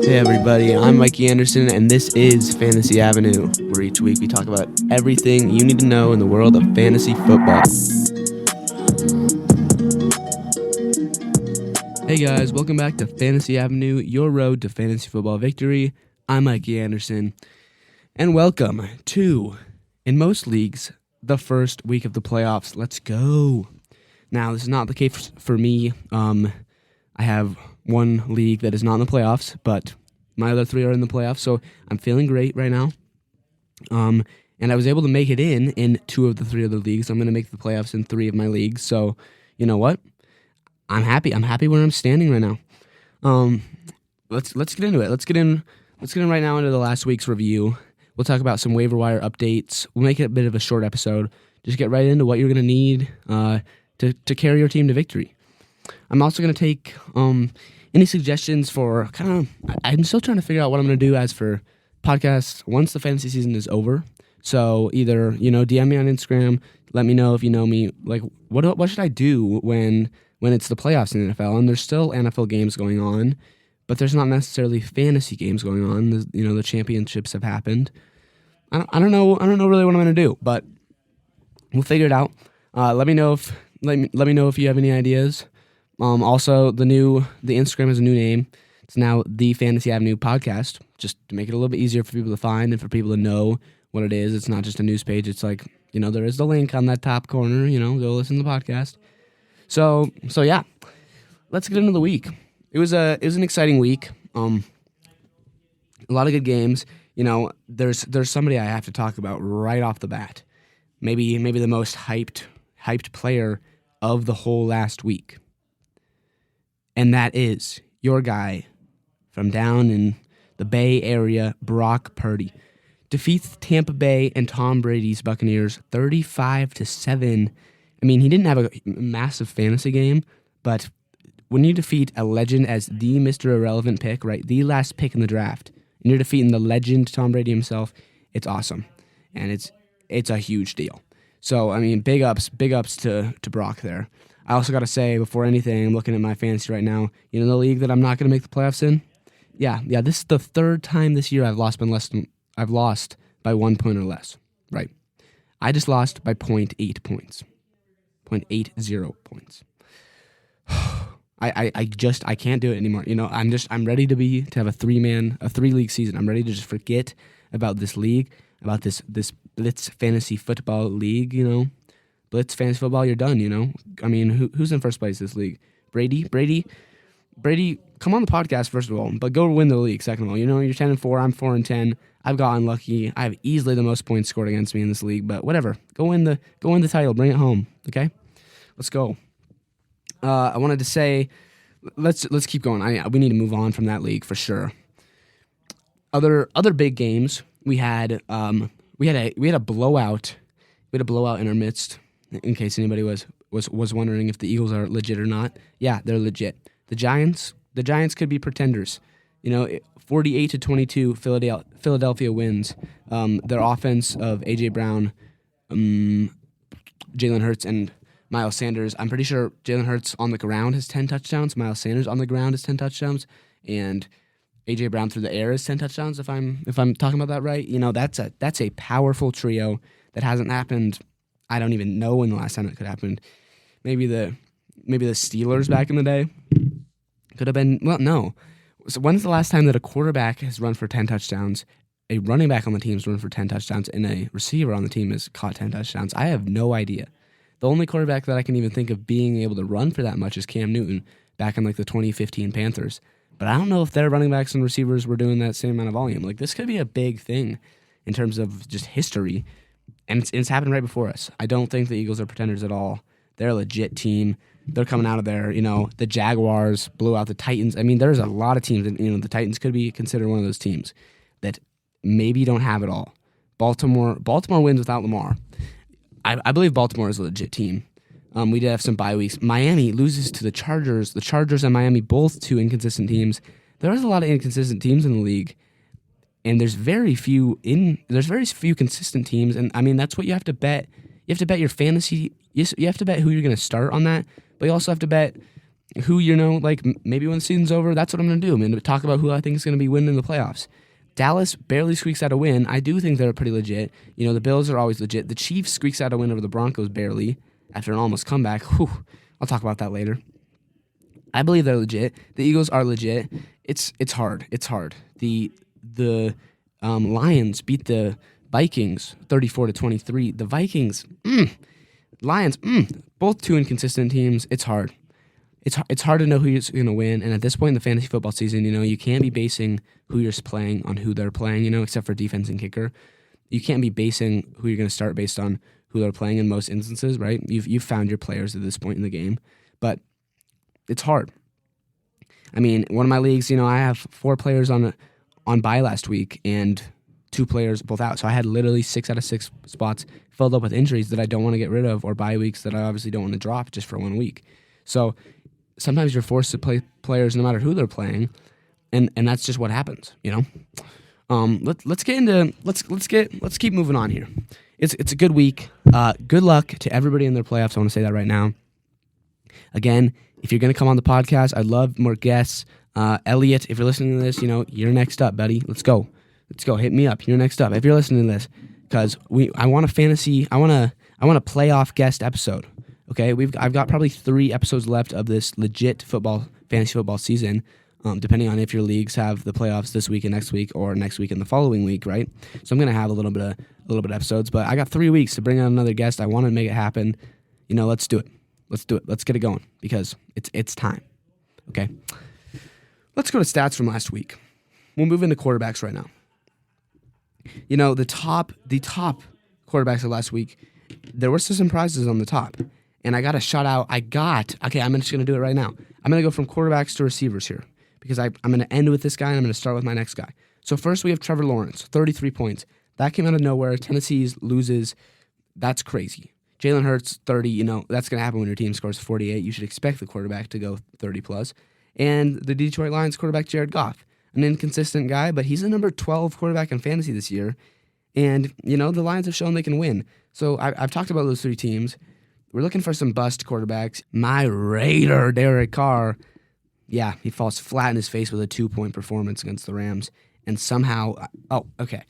Hey everybody, I'm Mikey Andersen, and this is Fantasy Avenue, where each week we talk about everything you need to know in the world of fantasy football. Hey guys, welcome back to Fantasy Avenue, your road to fantasy football victory. I'm Mikey Andersen, and welcome to, in most leagues, the first week of the playoffs. Let's go. Now, this is not the case for me. I have one league that is not in the playoffs, but my other three are in the playoffs, so I'm feeling great right now. And I was able to make it in two of the three other leagues. I'm going to make the playoffs in three of my leagues, so you know what? I'm happy. I'm happy where I'm standing right now. Let's get into it. Let's get in right now into the last week's review. We'll talk about some waiver wire updates. We'll make it a bit of a short episode. Just get right into what you're going to need to carry your team to victory. I'm also going to take any suggestions for I'm still trying to figure out what I'm going to do as for podcasts once the fantasy season is over. So either, DM me on Instagram, let me know if you know me. Like, what should I do when it's the playoffs in the NFL? And there's still NFL games going on, but there's not necessarily fantasy games going on. The championships have happened. I don't know really what I'm going to do, but we'll figure it out. Let me know if you have any ideas. Also, the Instagram has a new name. It's now the Fantasy Avenue Podcast, just to make it a little bit easier for people to find and for people to know what it is. It's not just a news page. It's like, there is the link on that top corner. Go listen to the podcast. So yeah, let's get into the week. It was an exciting week. A lot of good games. There's somebody I have to talk about right off the bat. Maybe the most hyped player of the whole last week. And that is your guy from down in the Bay Area, Brock Purdy. Defeats Tampa Bay and Tom Brady's Buccaneers 35-7. I mean, he didn't have a massive fantasy game, but when you defeat a legend as the Mr. Irrelevant pick, right, the last pick in the draft, and you're defeating the legend Tom Brady himself, it's awesome. And it's a huge deal. So, I mean, big ups to Brock there. I also got to say, before anything, I'm looking at my fantasy right now. The league that I'm not going to make the playoffs in? Yeah, this is the third time this year I've lost by 1 point or less. Right. I just lost by 0.8 points. 0.80 points. I can't do it anymore. I'm ready to have a three league season. I'm ready to just forget about this league, about this Blitz fantasy football league, Blitz fantasy football, you're done, I mean, who's in first place this league? Brady, come on the podcast, first of all, but go win the league, second of all. You're 10-4, I'm 4-10. I've gotten lucky. I have easily the most points scored against me in this league, but whatever. Go win the title, bring it home, okay? Let's go. I wanted to say, let's keep going. We need to move on from that league for sure. Other big games, we had a blowout. We had a blowout in our midst. In case anybody was wondering if the Eagles are legit or not. Yeah, they're legit. The Giants could be pretenders. 48-22 Philadelphia wins. Their offense of A.J. Brown, Jalen Hurts, and Miles Sanders. I'm pretty sure Jalen Hurts on the ground has 10 touchdowns. Miles Sanders on the ground has 10 touchdowns. And A.J. Brown through the air is 10 touchdowns, if I'm talking about that right. That's a powerful trio that hasn't happened. I don't even know when the last time it could happen. Maybe the Steelers back in the day could have been. Well, no. So when's the last time that a quarterback has run for 10 touchdowns, a running back on the team has run for 10 touchdowns, and a receiver on the team has caught 10 touchdowns? I have no idea. The only quarterback that I can even think of being able to run for that much is Cam Newton back in the 2015 Panthers. But I don't know if their running backs and receivers were doing that same amount of volume. This could be a big thing in terms of just history. And it's happened right before us. I don't think the Eagles are pretenders at all. They're a legit team. They're coming out of there. The Jaguars blew out the Titans. I mean, there's a lot of teams that, the Titans could be considered one of those teams that maybe don't have it all. Baltimore wins without Lamar. I believe Baltimore is a legit team. We did have some bye weeks. Miami loses to the Chargers. The Chargers and Miami, both two inconsistent teams. There's a lot of inconsistent teams in the league. And there's very few consistent teams, and I mean that's what you have to bet. You have to bet your fantasy. You have to bet who you're going to start on that, but you also have to bet who, maybe when the season's over, that's what I'm going to do. I'm going to talk about who I think is going to be winning the playoffs. Dallas barely squeaks out a win. I do think they're pretty legit. The Bills are always legit. The Chiefs squeaks out a win over the Broncos barely after an almost comeback. Whew, I'll talk about that later. I believe they're legit. The Eagles are legit. It's hard. It's hard. The Lions beat the Vikings 34-23. The Vikings, Lions, both two inconsistent teams. It's hard. It's hard to know who's going to win. And at this point in the fantasy football season, you can't be basing who you're playing on who they're playing, except for defense and kicker. You can't be basing who you're going to start based on who they're playing in most instances, right? You've found your players at this point in the game. But it's hard. I mean, one of my leagues, I have 4 players on bye last week and 2 players both out. So I had literally 6 out of 6 spots filled up with injuries that I don't want to get rid of, or bye weeks that I obviously don't want to drop just for 1 week. So sometimes you're forced to play players no matter who they're playing, and that's just what happens, Let's keep moving on here. It's a good week. Good luck to everybody in their playoffs. I want to say that right now. Again, if you're going to come on the podcast, I'd love more guests. Elliot, if you're listening to this, you're next up, buddy. Let's go. Hit me up. You're next up. If you're listening to this, because I want a playoff guest episode. Okay, I've got probably 3 episodes left of this legit fantasy football season, depending on if your leagues have the playoffs this week and next week, or next week and the following week, right? So I'm gonna have a little bit of episodes, but I got 3 weeks to bring on another guest. I want to make it happen. Let's do it. Let's get it going, because it's time. Okay, let's go to stats from last week. We'll move into quarterbacks right now. The top quarterbacks of last week, there were some surprises on the top. And I got a shout out. I'm just going to do it right now. I'm going to go from quarterbacks to receivers here, because I'm going to end with this guy and I'm going to start with my next guy. So first we have Trevor Lawrence, 33 points. That came out of nowhere. Tennessee loses. That's crazy. Jalen Hurts, 30. That's going to happen when your team scores 48. You should expect the quarterback to go 30 plus. And the Detroit Lions quarterback, Jared Goff, an inconsistent guy, but he's the number 12 quarterback in fantasy this year. And, the Lions have shown they can win. So I've talked about those 3 teams. We're looking for some bust quarterbacks. My Raider, Derek Carr, he falls flat in his face with a 2-point performance against the Rams. And somehow, okay.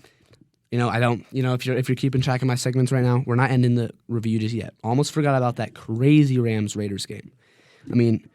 If you're keeping track of my segments right now, we're not ending the review just yet. Almost forgot about that crazy Rams-Raiders game. I mean,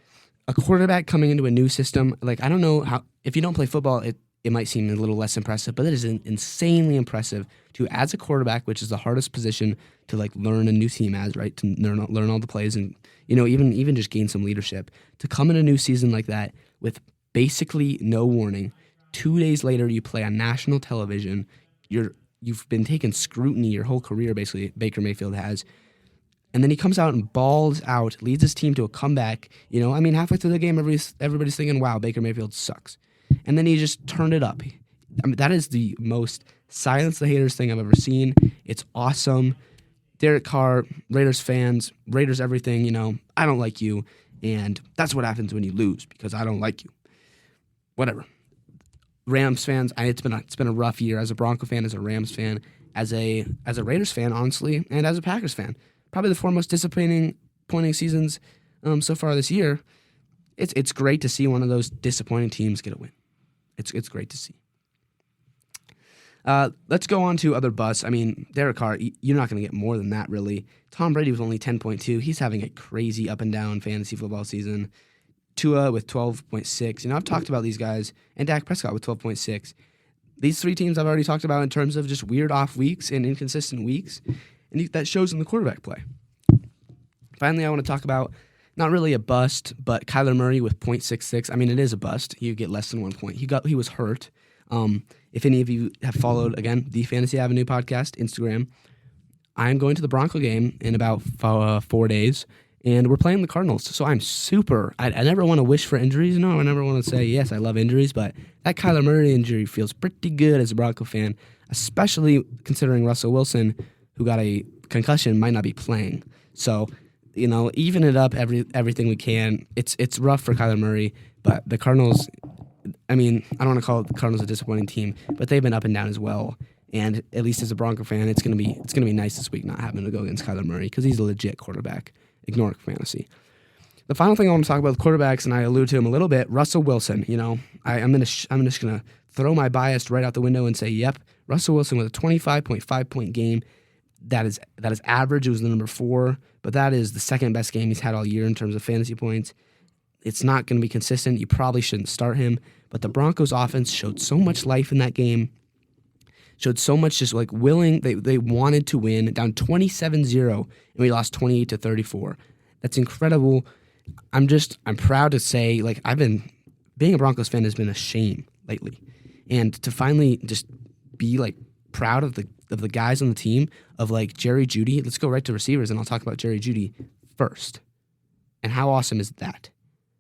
a quarterback coming into a new system, I don't know how, if you don't play football, it might seem a little less impressive, but it is insanely impressive to, as a quarterback, which is the hardest position to learn a new team as, right? To learn all the plays and, even just gain some leadership. To come in a new season like that with basically no warning. 2 days later, you play on national television. You've been taking scrutiny your whole career, basically, Baker Mayfield has. And then he comes out and balls out, leads his team to a comeback. Halfway through the game, everybody's thinking, wow, Baker Mayfield sucks. And then he just turned it up. That is the most silence the haters thing I've ever seen. It's awesome. Derek Carr, Raiders fans, Raiders everything, I don't like you. And that's what happens when you lose, because I don't like you. Whatever. Rams fans, it's been a rough year as a Bronco fan, as a Rams fan, as a Raiders fan, honestly, and as a Packers fan. Probably the 4 most disappointing seasons so far this year. It's great to see one of those disappointing teams get a win. It's great to see. Let's go on to other busts. Derek Carr, you're not going to get more than that, really. Tom Brady was only 10.2. He's having a crazy up and down fantasy football season. Tua with 12.6. I've talked about these guys, and Dak Prescott with 12.6. These 3 teams I've already talked about in terms of just weird off weeks and inconsistent weeks, and that shows in the quarterback play. Finally, I want to talk about, not really a bust, but Kyler Murray with 0.66. It is a bust. You get less than 1 point. He was hurt. If any of you have followed, again, the Fantasy Avenue podcast, Instagram, I'm going to the Bronco game in about 4 days, and we're playing the Cardinals. So I'm I never want to wish for injuries. No, I never want to say, yes, I love injuries, but that Kyler Murray injury feels pretty good as a Bronco fan, especially considering Russell Wilson, who got a concussion, might not be playing. So, even it up everything we can. It's rough for Kyler Murray, but the Cardinals, I don't want to call the Cardinals a disappointing team, but they've been up and down as well. And at least as a Bronco fan, it's gonna be nice this week not having to go against Kyler Murray, because he's a legit quarterback. Ignore fantasy. The final thing I want to talk about with quarterbacks, and I alluded to him a little bit, Russell Wilson. I'm just gonna throw my bias right out the window and say, yep, Russell Wilson with a 25.5 point game. That is average. It was the number 4, but that is the second best game he's had all year in terms of fantasy points. It's not going to be consistent. You probably shouldn't start him, but the Broncos offense showed so much life in that game. Showed so much just like willing. They wanted to win, down 27-0, and we lost 28-34. That's incredible. I'm proud to say, like, being a Broncos fan has been a shame lately. And to finally just be like proud of the guys on the team, of like Jerry Jeudy. Let's go right to receivers, and I'll talk about Jerry Jeudy first. And how awesome is that?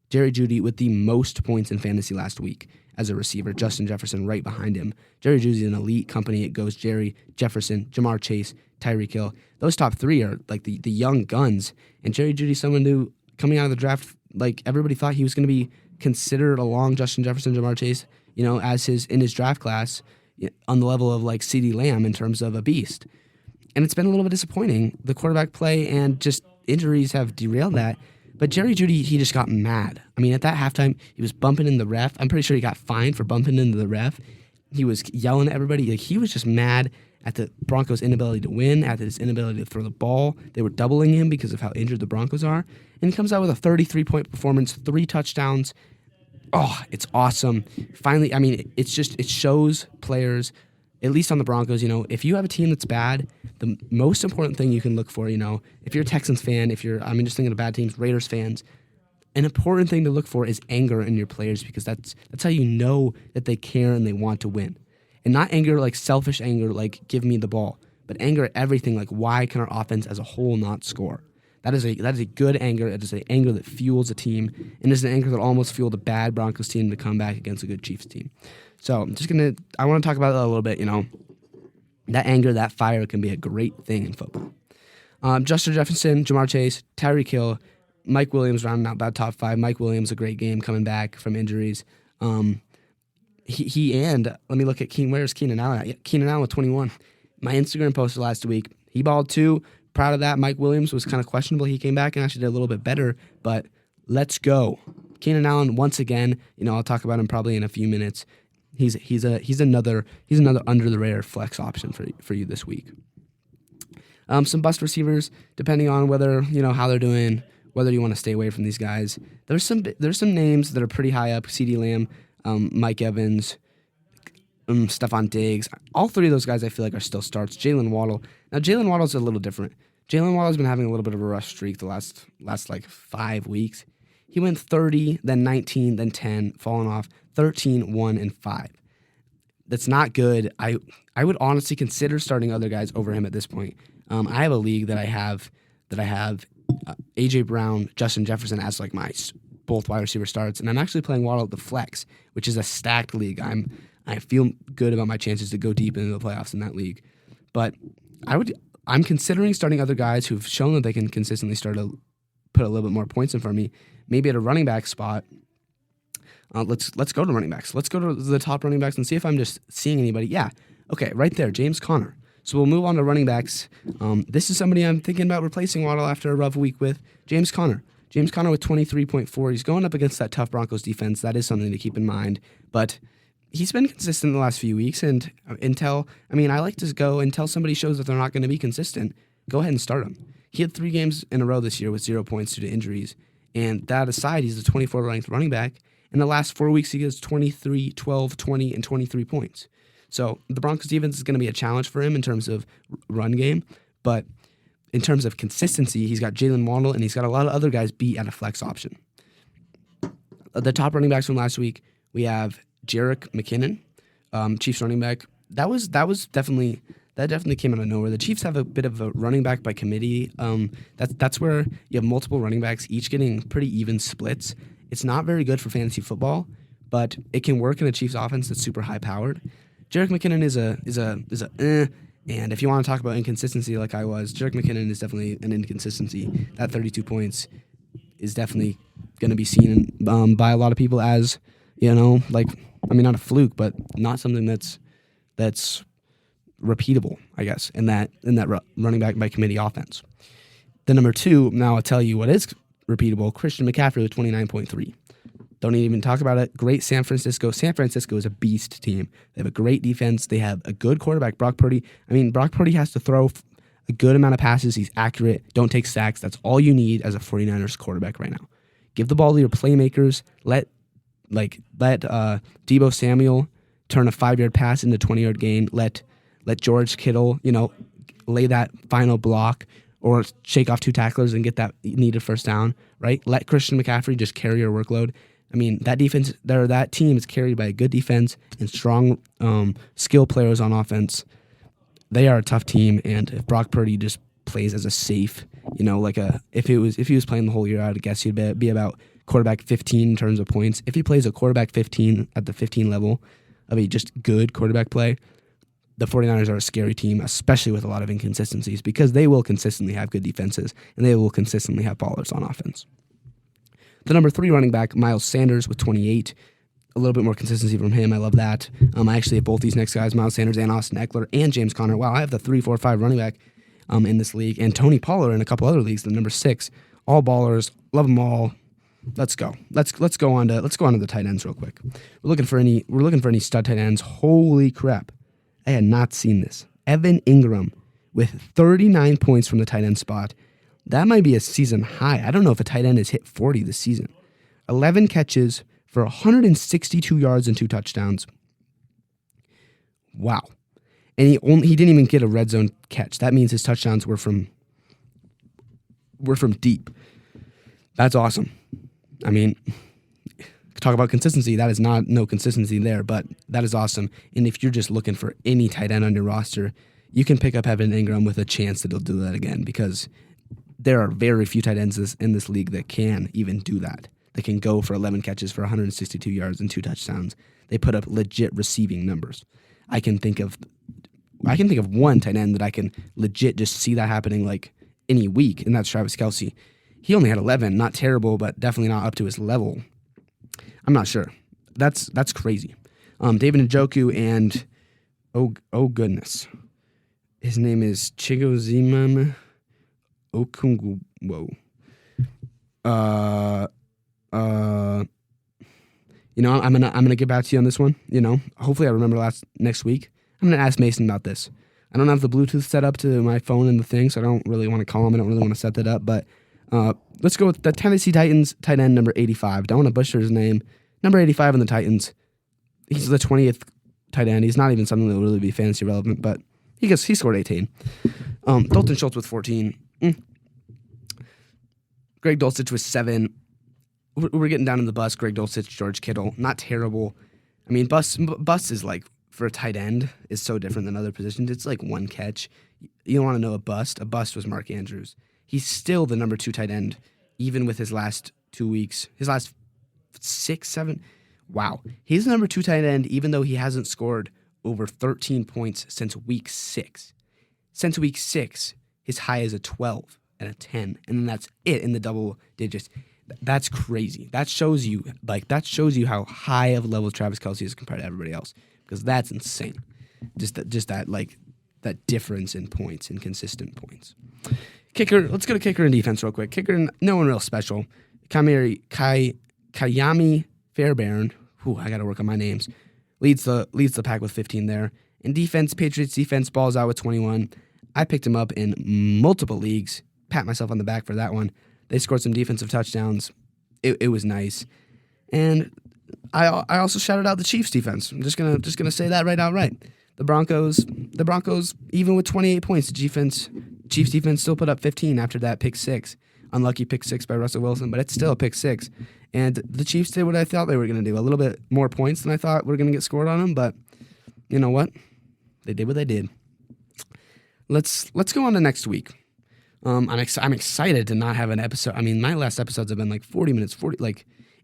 Jerry Jeudy with the most points in fantasy last week as a receiver. Justin Jefferson right behind him. Jerry Jeudy's an elite company. It goes Jerry, Jefferson, Jamar Chase, Tyreek Hill. Those top 3 are like the young guns. And Jerry Jeudy's someone who, coming out of the draft, like everybody thought he was going to be considered along Justin Jefferson, Jamar Chase, as in his draft class on the level of like CeeDee Lamb in terms of a beast. And it's been a little bit disappointing. The quarterback play and just injuries have derailed that. But Jerry Jeudy, he just got mad. I mean, at that halftime, he was bumping in the ref. I'm pretty sure he got fined for bumping into the ref. He was yelling at everybody. Like, he was just mad at the Broncos' inability to win, at his inability to throw the ball. They were doubling him because of how injured the Broncos are. And he comes out with a 33-point performance, 3 touchdowns. Oh, it's awesome. Finally, I mean, it shows players, at least on the Broncos, if you have a team that's bad, the most important thing you can look for, if you're a Texans fan, I'm just thinking of bad teams, Raiders fans, an important thing to look for is anger in your players, because that's how you know that they care and they want to win. And not anger like selfish anger, like give me the ball, but anger at everything, like why can our offense as a whole not score? That is a good anger. It is an anger that fuels a team, and is an anger that almost fueled a bad Broncos team to come back against a good Chiefs team. So I want to talk about that a little bit. That anger, that fire can be a great thing in football. Justin Jefferson, Jamar Chase, Tyreek Hill, Mike Williams rounding out that top 5. Mike Williams, a great game coming back from injuries. He and let me look at where's Keenan Allen at? Yeah, Keenan Allen with 21. My Instagram posted last week. He balled 2. Proud of that. Mike Williams was kind of questionable. He came back and actually did a little bit better, but let's go. Keenan Allen once again. I'll talk about him probably in a few minutes. He's another under the radar flex option for you this week. Some bust receivers, depending on whether how they're doing, whether you want to stay away from these guys. There's some names that are pretty high up: CeeDee Lamb, Mike Evans, Stephon Diggs. All 3 of those guys I feel like are still starts. Jalen Waddle. Now Jalen Waddle's a little different. Jalen Waddle's been having a little bit of a rough streak the last like 5 weeks. He went 30, then 19, then 10, falling off 13, 1, and 5. That's not good. I would honestly consider starting other guys over him at this point. I have a league that I have A.J. Brown, Justin Jefferson as like my both wide receiver starts, and I'm actually playing Waddle at the flex, which is a stacked league. I feel good about my chances to go deep into the playoffs in that league. But I'm considering starting other guys who've shown that they can consistently start to put a little bit more points in front of me. Maybe at a running back spot. Let's go to running backs. Let's go to the top running backs and see if I'm just seeing anybody. Yeah, okay, right there, James Conner. So we'll move on to running backs. This is somebody I'm thinking about replacing Waddle after a rough week with. James Conner. James Conner with 23.4. He's going up against that tough Broncos defense. That is something to keep in mind. But he's been consistent the last few weeks, and I like to go until somebody shows that they're not going to be consistent. Go ahead and start him. He had 3 games in a row this year with 0 points due to injuries, and that aside, he's a 24th ranked running back. In the last 4 weeks, he gets 23, 12, 20, and 23 points. So the Broncos defense is going to be a challenge for him in terms of run game, but in terms of consistency, he's got Jalen Waddle, and he's got a lot of other guys beat at a flex option. The top running backs from last week, we have Jerick McKinnon, Chiefs running back. That definitely came out of nowhere. The Chiefs have a bit of a running back by committee. That's where you have multiple running backs, each getting pretty even splits. It's not very good for fantasy football, but it can work in a Chiefs offense that's super high powered. Jerick McKinnon is and if you want to talk about inconsistency like I was, Jerick McKinnon is definitely an inconsistency. That 32 points is definitely going to be seen by a lot of people as, not a fluke, but not something that's repeatable, I guess, in that running back by committee offense. The number 2, now I'll tell you what is repeatable. Christian McCaffrey with 29.3. Don't even talk about it. Great San Francisco. San Francisco is a beast team. They have a great defense. They have a good quarterback, Brock Purdy. I mean, Brock Purdy has to throw a good amount of passes. He's accurate. Don't take sacks. That's all you need as a 49ers quarterback right now. Give the ball to your playmakers. Let Deebo Samuel turn a 5-yard pass into a 20-yard gain. Let George Kittle, lay that final block or shake off 2 tacklers and get that needed first down, right? Let Christian McCaffrey just carry your workload. I mean, that team is carried by a good defense and strong skill players on offense. They are a tough team, and if Brock Purdy just plays as a safe, if he was playing the whole year, I would guess he'd be about quarterback 15 in terms of points. If he plays a quarterback 15 at the 15 level of a just good quarterback play, the 49ers are a scary team, especially with a lot of inconsistencies, because they will consistently have good defenses, and they will consistently have ballers on offense. The number 3 running back, Miles Sanders, with 28. A little bit more consistency from him. I love that. I actually have both these next guys, Miles Sanders and Austin Eckler and James Conner. Wow, I have the 3, 4, 5 running back in this league, and Tony Pollard in a couple other leagues, the number 6. All ballers. Love them all. Let's go. Let's go on to the tight ends real quick. We're looking for any stud tight ends. Holy crap. I had not seen this. Evan Ingram with 39 points from the tight end spot. That might be a season high. I don't know if a tight end has hit 40 this season. 11 catches for 162 yards and 2 touchdowns. Wow. And he didn't even get a red zone catch. That means his touchdowns were from deep. That's awesome. I mean, talk about consistency. That is no consistency there, but that is awesome. And if you're just looking for any tight end on your roster, you can pick up Evan Ingram with a chance that he'll do that again, because there are very few tight ends in this league that can even do that. They can go for 11 catches for 162 yards and 2 touchdowns. They put up legit receiving numbers. I can think of one tight end that I can legit just see that happening like any week, and that's Travis Kelce. He only had 11, not terrible, but definitely not up to his level. I'm not sure. That's crazy. David Njoku and oh goodness, his name is Chigoziman Okungwo. I'm gonna get back to you on this one. Hopefully I remember next week. I'm gonna ask Mason about this. I don't have the Bluetooth set up to my phone and the thing, so I don't really want to call him. I don't really want to set that up, but let's go with the Tennessee Titans tight end number 85. Don't want to butcher his name. Number 85 on the Titans. He's the 20th tight end. He's not even something that will really be fantasy relevant, but he scored 18. Dalton Schultz with 14. Greg Dulcich with 7. We're getting down in the bus. Greg Dulcich, George Kittle, not terrible. I mean, bus is like, for a tight end, is so different than other positions. It's like one catch. You don't want to know a bust. A bust was Mark Andrews. He's still the number 2 tight end, even with his last 2 weeks. His last 6, 7. Wow. He's the number 2 tight end, even though he hasn't scored over 13 points since week 6. Since week 6, his high is a 12 and a 10, and then that's it in the double digits. That's crazy. That shows you how high of a level Travis Kelce is compared to everybody else, because that's insane. Just that difference in points, in consistent points. Kicker, let's go to kicker and defense real quick. Kicker, no one real special. Kayami Fairbairn, I got to work on my names, leads the pack with 15 there. In defense, Patriots defense balls out with 21. I picked him up in multiple leagues. Pat myself on the back for that one. They scored some defensive touchdowns. It was nice. And I also shouted out the Chiefs defense. I'm just gonna say that right outright. The Broncos, even with 28 points, Chiefs defense still put up 15 after that pick 6. Unlucky pick 6 by Russell Wilson, but it's still a pick 6. And the Chiefs did what I thought they were going to do. A little bit more points than I thought were going to get scored on them, but you know what? They did what they did. Let's go on to next week. I'm excited to not have an episode. I mean, my last episodes have been like 40 minutes.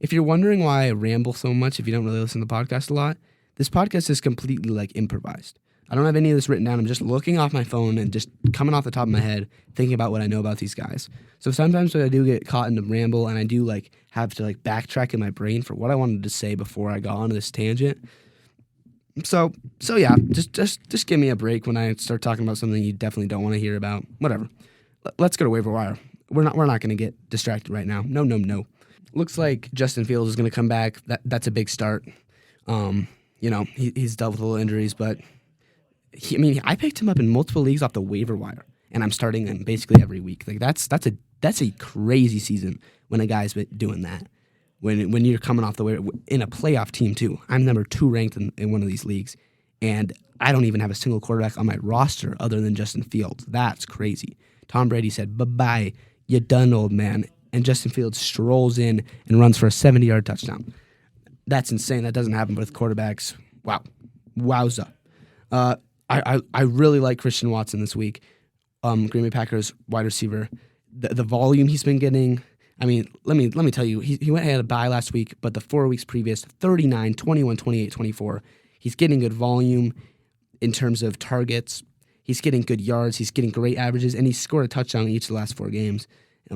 If you're wondering why I ramble so much, if you don't really listen to the podcast a lot, this podcast is completely like improvised. I don't have any of this written down. I'm just looking off my phone and just coming off the top of my head, thinking about what I know about these guys. So sometimes when I do get caught in a ramble and I do like have to like backtrack in my brain for what I wanted to say before I got onto this tangent. So yeah, just give me a break when I start talking about something you definitely don't want to hear about. Whatever. Let's go to waiver wire. we're not going to get distracted right now. No. Looks like Justin Fields is going to come back. That's a big start. He's dealt with a little injuries, but I picked him up in multiple leagues off the waiver wire, and I'm starting him basically every week. Like that's a crazy season when a guy's been doing that. When you're coming off the waiver in a playoff team too. I'm number 2 ranked in one of these leagues, and I don't even have a single quarterback on my roster other than Justin Fields. That's crazy. Tom Brady said, "Bye-bye, you done, old man." And Justin Fields strolls in and runs for a 70-yard touchdown. That's insane. That doesn't happen with quarterbacks. Wow. Wowza. I really like Christian Watson this week. Green Bay Packers wide receiver. The volume he's been getting, let me tell you, he had a bye last week, but the 4 weeks previous, 39, 21, 28, 24. He's getting good volume in terms of targets. He's getting good yards. He's getting great averages, and he scored a touchdown in each of the last 4 games.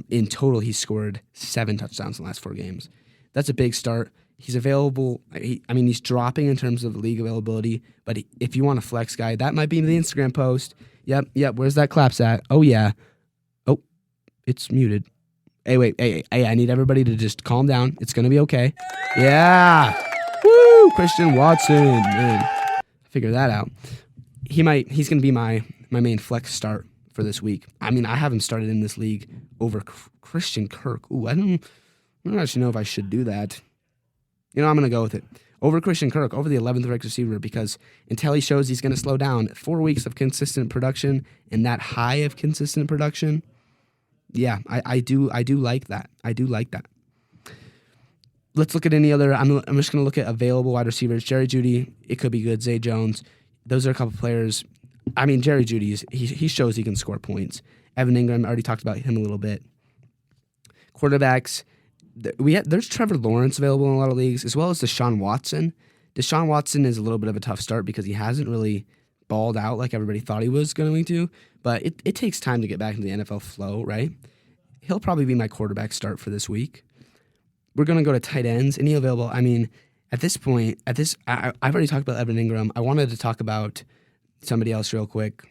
In total, he's scored 7 touchdowns in the last 4 games. That's a big start. He's available. He's dropping in terms of league availability, but if you want a flex guy, that might be the Instagram post. Yep. Where's that claps at? Oh, yeah. Oh, it's muted. Hey, wait. Hey, I need everybody to just calm down. It's going to be okay. Yeah. Woo! Christian Watson. Man, figure that out. He's going to be my main flex start for this week. I have him started in this league over Christian Kirk. Ooh, I don't actually know if I should do that. I'm going to go with it. Over Christian Kirk, over the 11th ranked receiver, because until he shows he's going to slow down, 4 weeks of consistent production and that high of consistent production, yeah, I do like that. I do like that. Let's look at any other. I'm just going to look at available wide receivers. Jerry Jeudy, it could be good. Zay Jones, those are a couple players. Jerry Jeudy, he shows he can score points. Evan Ingram, I already talked about him a little bit. Quarterbacks, there's Trevor Lawrence available in a lot of leagues, as well as Deshaun Watson. Deshaun Watson is a little bit of a tough start because he hasn't really balled out like everybody thought he was going to, but it takes time to get back into the NFL flow, right? He'll probably be my quarterback start for this week. We're going to go to tight ends. Any available? At this point, I've already talked about Evan Ingram. I wanted to talk about somebody else real quick.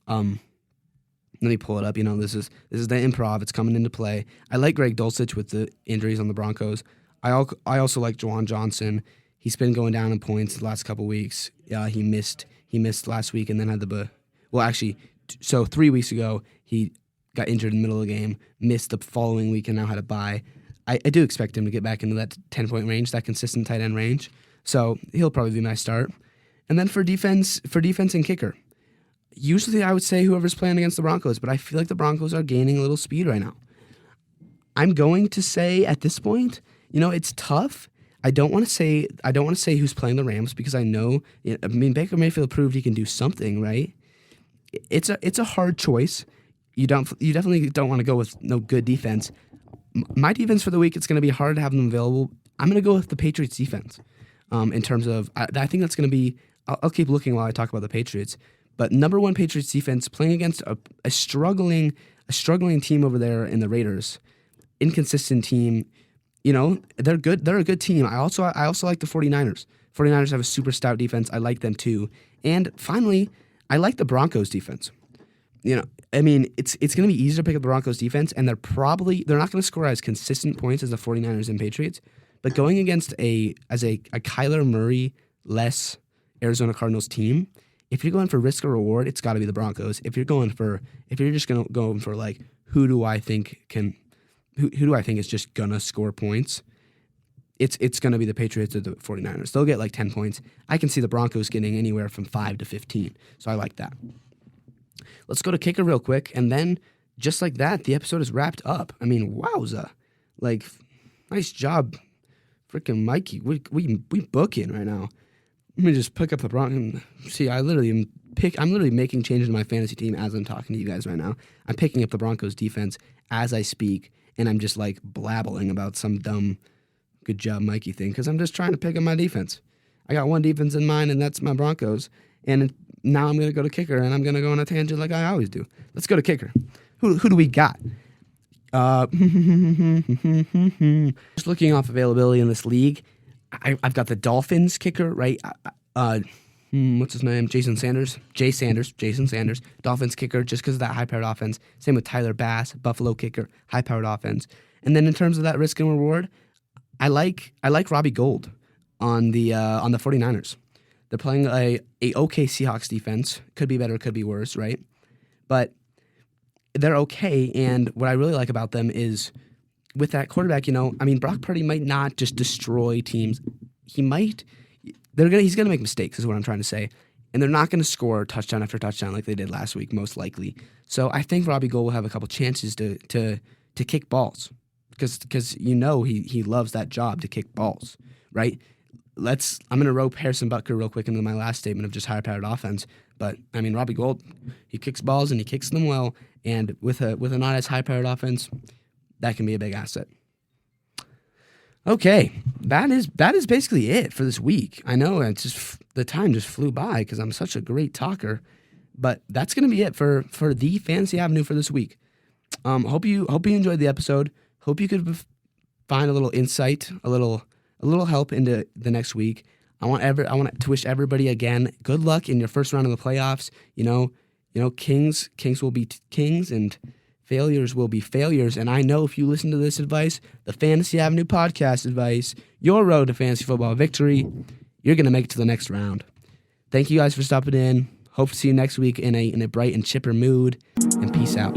Let me pull it up. This is the improv. It's coming into play. I like Greg Dulcich with the injuries on the Broncos. I also like Juwan Johnson. He's been going down in points the last couple weeks. He missed last week and then had so 3 weeks ago he got injured in the middle of the game, missed the following week, and now had a bye. I do expect him to get back into that 10-point range, that consistent tight end range. So he'll probably be my start. And then for defense and kicker. Usually I would say whoever's playing against the Broncos, but I feel like the Broncos are gaining a little speed right now. I'm going to say at this point, it's tough. I don't want to say who's playing the Rams because I know, Baker Mayfield proved he can do something, right? It's a hard choice. You definitely don't want to go with no good defense. My defense for the week, it's going to be hard to have them available. I'm going to go with the Patriots defense. In terms of, I think that's going to be. I'll keep looking while I talk about the Patriots. But number 1 Patriots defense playing against a struggling team over there in the Raiders, inconsistent team. They're good. They're a good team. I also like the 49ers. 49ers have a super stout defense. I like them too. And finally, I like the Broncos defense. It's going to be easier to pick up the Broncos defense, and they're not going to score as consistent points as the 49ers and Patriots. But going against a Kyler Murray less Arizona Cardinals team, if you're going for risk or reward, it's got to be the Broncos. If you're just going for like who do I think is just gonna score points, it's gonna be the Patriots or the 49ers. They'll get like 10 points. I can see the Broncos getting anywhere from 5 to 15. So I like that. Let's go to kicker real quick, and then just like that, the episode is wrapped up. Wowza! Like, nice job, freaking Mikey. We booking right now. Let me just pick up the Broncos. See, I'm literally making changes in my fantasy team as I'm talking to you guys right now. I'm picking up the Broncos defense as I speak, and I'm just like blabbling about some dumb good job Mikey thing because I'm just trying to pick up my defense. I got one defense in mind, and that's my Broncos. And now I'm going to go to kicker, and I'm going to go on a tangent like I always do. Let's go to kicker. Who do we got? Just looking off availability in this league, I've got the Dolphins kicker, right? what's his name? Jason Sanders. Dolphins kicker, just because of that high-powered offense. Same with Tyler Bass, Buffalo kicker, high-powered offense. And then in terms of that risk and reward, I like Robbie Gould on the 49ers. They're playing a okay Seahawks defense. Could be better, could be worse, right? But they're okay, and what I really like about them is with that quarterback, Brock Purdy might not just destroy teams. He's gonna make mistakes, is what I'm trying to say. And they're not gonna score touchdown after touchdown like they did last week, most likely. So I think Robbie Gould will have a couple chances to kick balls. Because he loves that job to kick balls, right? I'm going to rope Harrison Butker real quick into my last statement of just higher-powered offense. But, Robbie Gould, he kicks balls and he kicks them well. And with a not as high-powered offense, that can be a big asset. Okay, that is basically it for this week. I know the time just flew by because I'm such a great talker. But that's going to be it for the Fantasy Avenue for this week. Hope you enjoyed the episode. Hope you could find a little insight, a little help into the next week. I want to wish everybody again good luck in your first round of the playoffs. Kings will be kings and failures will be failures. And I know if you listen to this advice, the Fantasy Avenue podcast advice, your road to fantasy football victory, you're gonna make it to the next round. Thank you guys for stopping in. Hope to see you next week in a bright and chipper mood. And peace out.